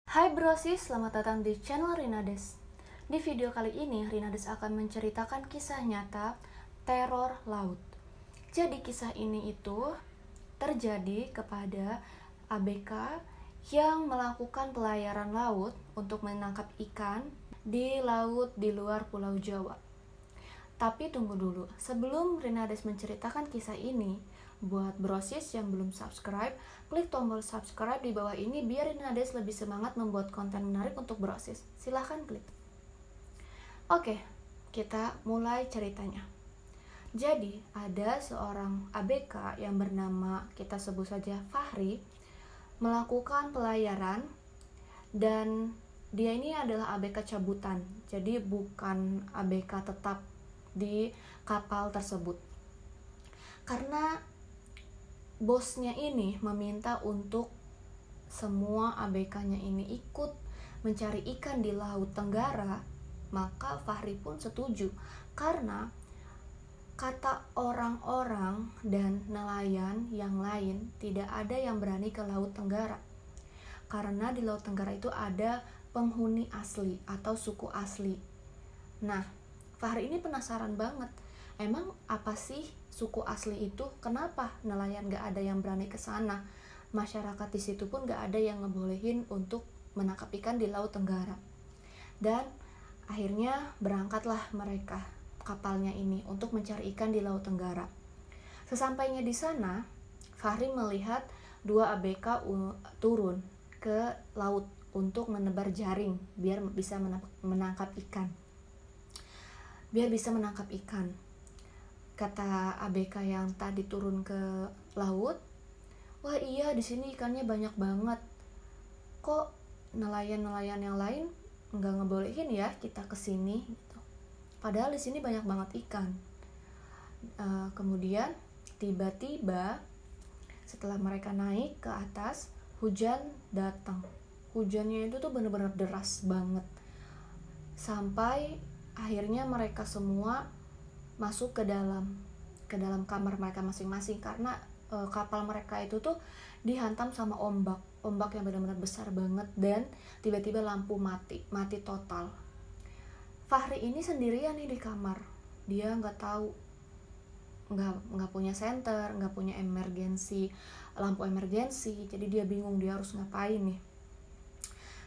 Hai brosis, selamat datang di channel Rinades. Di video kali ini, Rinades akan menceritakan kisah nyata teror laut. Jadi kisah ini itu terjadi kepada ABK yang melakukan pelayaran laut untuk menangkap ikan di laut di luar Pulau Jawa. Tapi tunggu dulu, sebelum Rinades menceritakan kisah ini, buat brosis yang belum subscribe, klik tombol subscribe di bawah ini biar Rinades lebih semangat membuat konten menarik untuk brosis. Silahkan klik. Oke, kita mulai ceritanya. Jadi, ada seorang ABK yang bernama, kita sebut saja Fahri, melakukan pelayaran dan dia ini adalah ABK cabutan. Jadi bukan ABK tetap di kapal tersebut. Karena bosnya ini meminta untuk semua ABK-nya ini ikut mencari ikan di Laut Tenggara, maka Fahri pun setuju. Karena kata orang-orang dan nelayan yang lain, tidak ada yang berani ke Laut Tenggara. Karena di Laut Tenggara itu ada penghuni asli atau suku asli. Nah, Fahri ini penasaran banget. Emang apa sih suku asli itu? Kenapa nelayan gak ada yang berani ke sana? Masyarakat di situ pun gak ada yang ngebolehin untuk menangkap ikan di Laut Tenggara. Dan akhirnya berangkatlah mereka, kapalnya ini, untuk mencari ikan di Laut Tenggara. Sesampainya di sana, Fahri melihat dua ABK turun ke laut untuk menebar jaring biar bisa menangkap ikan. Kata ABK yang tadi turun ke laut, wah iya di sini ikannya banyak banget. Kok nelayan-nelayan yang lain nggak ngebolehin ya kita kesini? Gitu. Padahal di sini banyak banget ikan. Kemudian tiba-tiba setelah mereka naik ke atas, hujan datang. Hujannya itu tuh benar-benar deras banget. Sampai akhirnya mereka semua masuk ke dalam kamar mereka masing-masing karena kapal mereka itu tuh dihantam sama ombak yang benar-benar besar banget, dan tiba-tiba lampu mati total. Fahri ini sendirian nih di kamar, dia nggak tahu, nggak punya senter, nggak punya lampu emergensi, jadi dia bingung dia harus ngapain nih.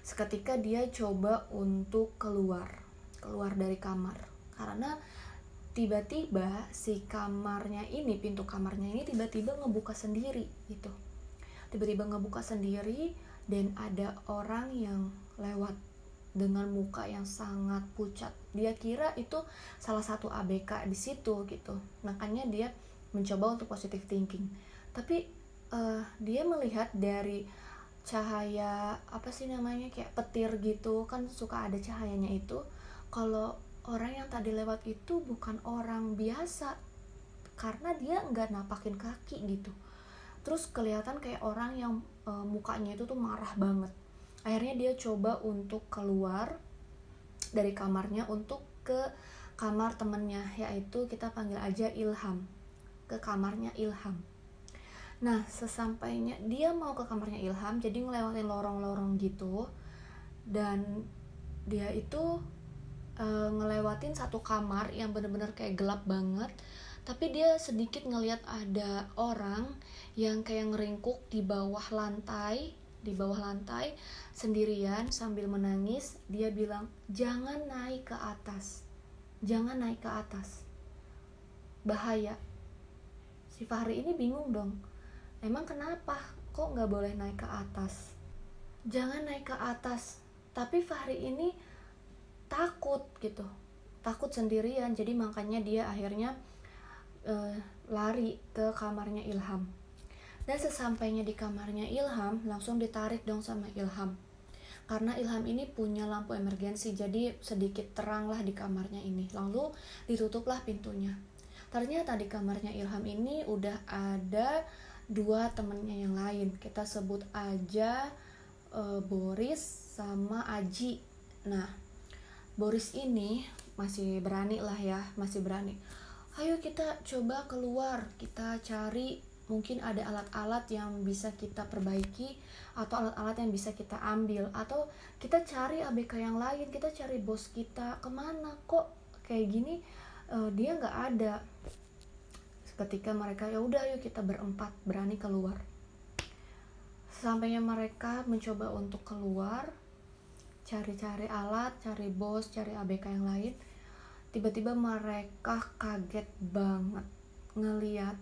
Seketika dia coba untuk keluar dari kamar, karena tiba-tiba si kamarnya ini, pintu kamarnya ini tiba-tiba ngebuka sendiri gitu. Dan ada orang yang lewat dengan muka yang sangat pucat. Dia kira itu salah satu ABK di situ gitu. Makanya dia mencoba untuk positive thinking. Tapi dia melihat dari cahaya kayak petir gitu kan, suka ada cahayanya itu, kalau orang yang tadi lewat itu bukan orang biasa, karena dia nggak napakin kaki gitu. Terus kelihatan kayak orang yang mukanya itu tuh marah banget. Akhirnya dia coba untuk keluar dari kamarnya untuk ke kamar temennya, yaitu kita panggil aja Ilham, ke kamarnya Ilham. Nah, sesampainya dia mau ke kamarnya Ilham, jadi ngelewatin lorong-lorong gitu, dan dia itu ngelewatin satu kamar yang benar-benar kayak gelap banget, tapi dia sedikit ngelihat ada orang yang kayak ngeringkuk di bawah lantai sendirian sambil menangis. Dia bilang, jangan naik ke atas, bahaya. Si Fahri ini bingung dong, emang kenapa kok nggak boleh naik ke atas? Jangan naik ke atas. Tapi Fahri ini takut sendirian, jadi makanya dia akhirnya lari ke kamarnya Ilham. Dan sesampainya di kamarnya Ilham, langsung ditarik dong sama Ilham, karena Ilham ini punya lampu emergensi, jadi sedikit terang lah di kamarnya ini. Lalu ditutuplah pintunya. Ternyata di kamarnya Ilham ini udah ada dua temennya yang lain, kita sebut aja Boris sama Aji. Nah, Boris ini masih berani. Ayo kita coba keluar, kita cari mungkin ada alat-alat yang bisa kita perbaiki atau alat-alat yang bisa kita ambil, atau kita cari ABK yang lain, kita cari bos kita kemana, kok kayak gini dia nggak ada. Ketika mereka ya udah yuk kita berempat berani keluar. Sampainya mereka mencoba untuk keluar, cari-cari alat, cari bos, cari ABK yang lain, tiba-tiba mereka kaget banget ngeliat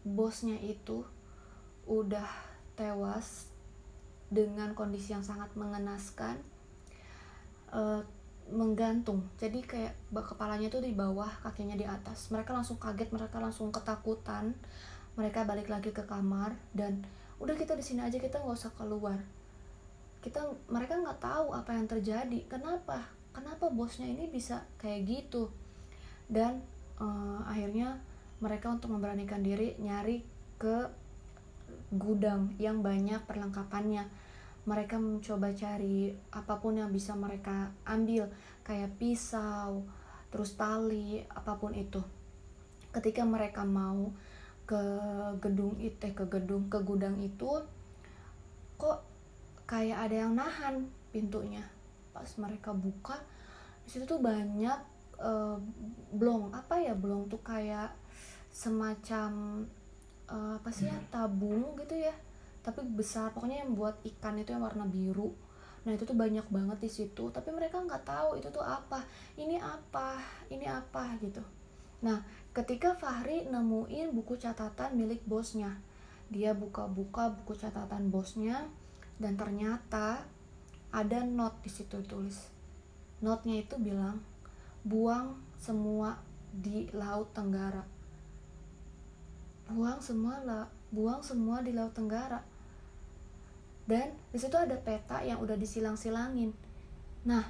bosnya itu udah tewas dengan kondisi yang sangat mengenaskan, menggantung. Jadi kayak kepalanya tuh di bawah, kakinya di atas. Mereka langsung kaget, mereka langsung ketakutan. Mereka balik lagi ke kamar dan udah kita di sini aja, kita nggak usah keluar. Mereka nggak tahu apa yang terjadi, kenapa bosnya ini bisa kayak gitu. Dan akhirnya mereka untuk memberanikan diri nyari ke gudang yang banyak perlengkapannya. Mereka mencoba cari apapun yang bisa mereka ambil, kayak pisau, terus tali, apapun itu. Ketika mereka mau ke gudang itu, kok kayak ada yang nahan pintunya. Pas mereka buka, di situ tuh banyak blong. Apa ya blong tuh, kayak semacam apa sih ya, tabung gitu ya, tapi besar, pokoknya yang buat ikan itu yang warna biru. Nah itu tuh banyak banget di situ, tapi mereka nggak tahu itu tuh apa, ini apa gitu. Nah ketika Fahri nemuin buku catatan milik bosnya, dia buka-buka buku catatan bosnya dan ternyata ada note di situ tulis. Note-nya itu bilang, buang semua di Laut Tenggara. Buang semua di Laut Tenggara. Dan di situ ada peta yang udah disilang-silangin. Nah,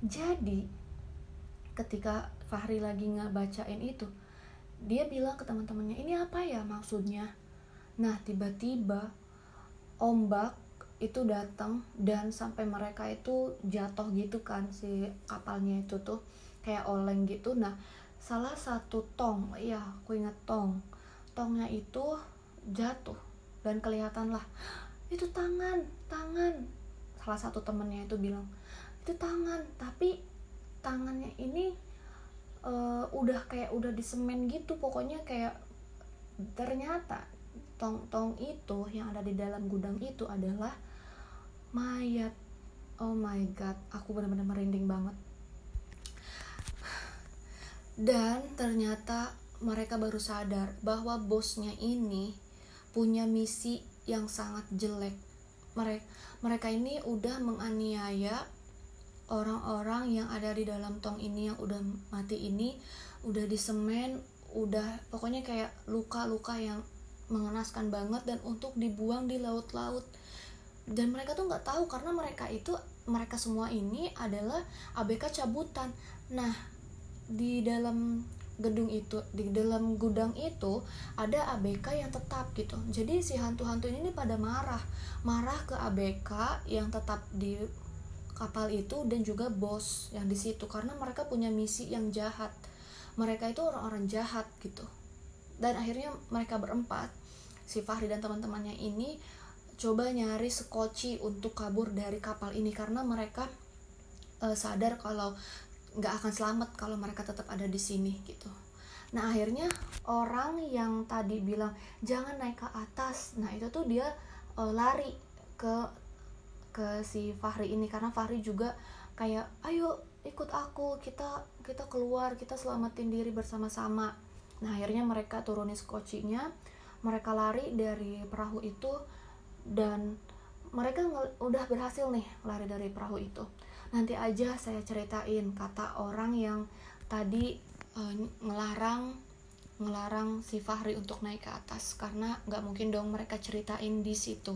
jadi ketika Fahri lagi ngebacain itu, dia bilang ke teman-temannya, ini apa ya maksudnya? Nah, tiba-tiba ombak itu datang dan sampai mereka itu jatuh gitu kan, si kapalnya itu tuh kayak oleng gitu. Nah, salah satu tong, ya aku ingat tongnya itu jatuh dan kelihatan lah, itu tangan. Salah satu temennya itu bilang, itu tangan, tapi tangannya ini udah disemen gitu, pokoknya kayak. Ternyata tong itu yang ada di dalam gudang itu adalah mayat. Oh my god, aku benar-benar merinding banget. Dan ternyata mereka baru sadar bahwa bosnya ini punya misi yang sangat jelek. Mereka ini udah menganiaya orang-orang yang ada di dalam tong ini yang udah mati ini, udah disemen, udah pokoknya kayak luka-luka yang mengenaskan banget, dan untuk dibuang di laut-laut. Dan mereka tuh nggak tahu karena mereka semua ini adalah ABK cabutan. Nah, di dalam gudang itu ada ABK yang tetap gitu. Jadi si hantu-hantu ini pada marah ke ABK yang tetap di kapal itu dan juga bos yang di situ, karena mereka punya misi yang jahat. Mereka itu orang-orang jahat gitu. Dan akhirnya mereka berempat, si Fahri dan teman-temannya ini coba nyari sekoci untuk kabur dari kapal ini, karena mereka sadar kalau nggak akan selamat kalau mereka tetap ada di sini gitu. Nah akhirnya orang yang tadi bilang jangan naik ke atas, nah itu tuh dia lari ke si Fahri ini, karena Fahri juga kayak ayo ikut aku, kita keluar, kita selamatin diri bersama-sama. Nah akhirnya mereka turunin skocinya, mereka lari dari perahu itu, dan mereka udah berhasil nih lari dari perahu itu. Nanti aja saya ceritain kata orang yang tadi ngelarang si Fahri untuk naik ke atas, karena nggak mungkin dong mereka ceritain di situ.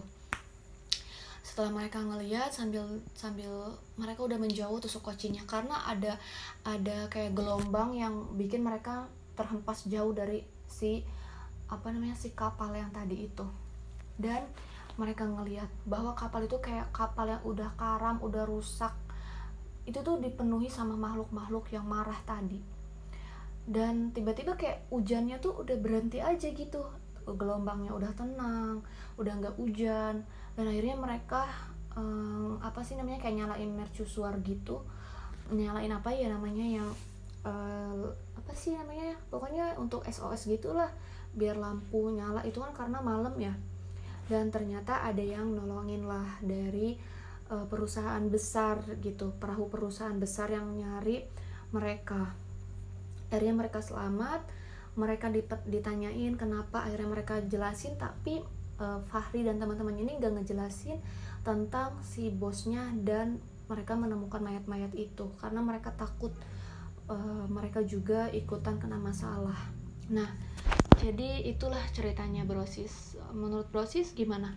Setelah mereka ngeliat sambil mereka udah menjauh tusuk kocinya, karena ada kayak gelombang yang bikin mereka terhempas jauh dari si kapal yang tadi itu. Dan mereka ngeliat bahwa kapal itu kayak kapal yang udah karam, udah rusak. Itu tuh dipenuhi sama makhluk-makhluk yang marah tadi. Dan tiba-tiba kayak hujannya tuh udah berhenti aja gitu. gelombangnya udah tenang, udah nggak hujan, dan akhirnya mereka kayak nyalain mercusuar gitu, nyalain apa ya namanya yang pokoknya untuk SOS gitulah, biar lampu nyala. Itu kan karena malam ya, dan ternyata ada yang nolongin lah dari perusahaan besar gitu, perahu perusahaan besar yang nyari mereka. Akhirnya mereka selamat, mereka ditanyain kenapa, akhirnya mereka jelasin, tapi Fahri dan teman-teman ini gak ngejelasin tentang si bosnya, dan mereka menemukan mayat-mayat itu karena mereka takut mereka juga ikutan kena masalah. Nah, jadi itulah ceritanya Brosis. Menurut Brosis gimana?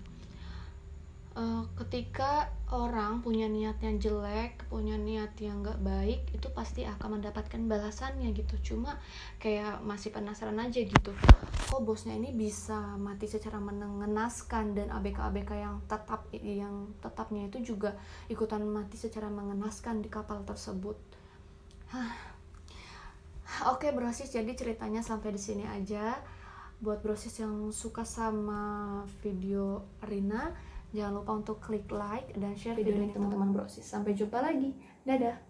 Ketika orang punya niat yang jelek, punya niat yang gak baik, itu pasti akan mendapatkan balasannya gitu. Cuma kayak masih penasaran aja gitu, kok bosnya ini bisa mati secara mengenaskan, dan ABK-ABK yang tetapnya itu juga ikutan mati secara mengenaskan di kapal tersebut. Oke Brosis, jadi ceritanya sampai di sini aja. Buat Brosis yang suka sama video Rina, jangan lupa untuk klik like dan share video ini teman-teman Brosis. Sampai jumpa lagi. Dadah.